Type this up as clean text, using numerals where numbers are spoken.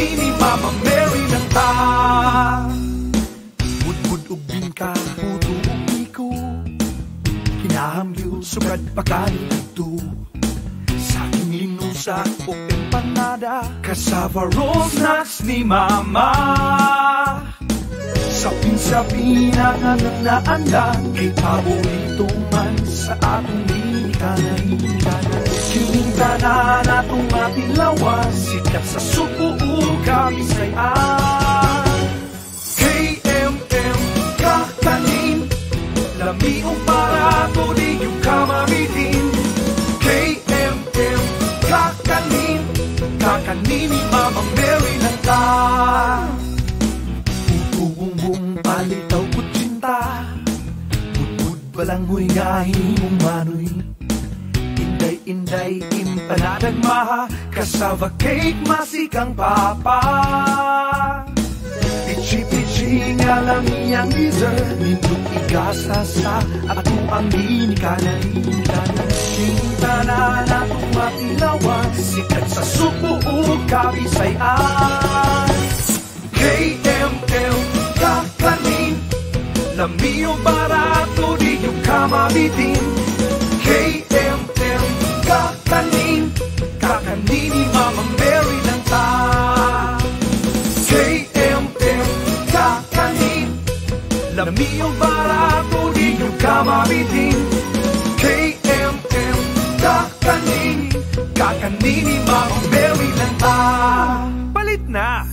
kakanini Mama Mary ng ta. Budbud ug bingka, puto ug iko, kinahamyo sugad pagani ito. Saking linusa o empanada, cassava rolls nuts ni Mama. Sapin-sapin ang naanda, kay paborito man sa atong hinikanan. Kinita na natong matilawan, sikat sa Subo ug Kabisayan. KMM kakanin, lamiong barato di yung kamamitin. KMM kakanin, kakanini Mama Mary ng ta. Bum-bum palitaw kutsinta, budbud balanghoy nga himong manoy. Inday impanadag maha, cassava cake masikang papa. Pichi-pichi nga lang iyang dessert, nindot igasa sa ato ang hinikanan. Kinta na natong matilawan, sikat sa Subo ug Kabisayan. KMM kakanin, lamiyo barato di yung kamabitin. KMM kakanin, kakanini Mama Mary ng ta. KMM kakanin, lamiyo barato di yung kamabitin. KMM kakanin, kakanini Mama Mary ng ta. Palit na!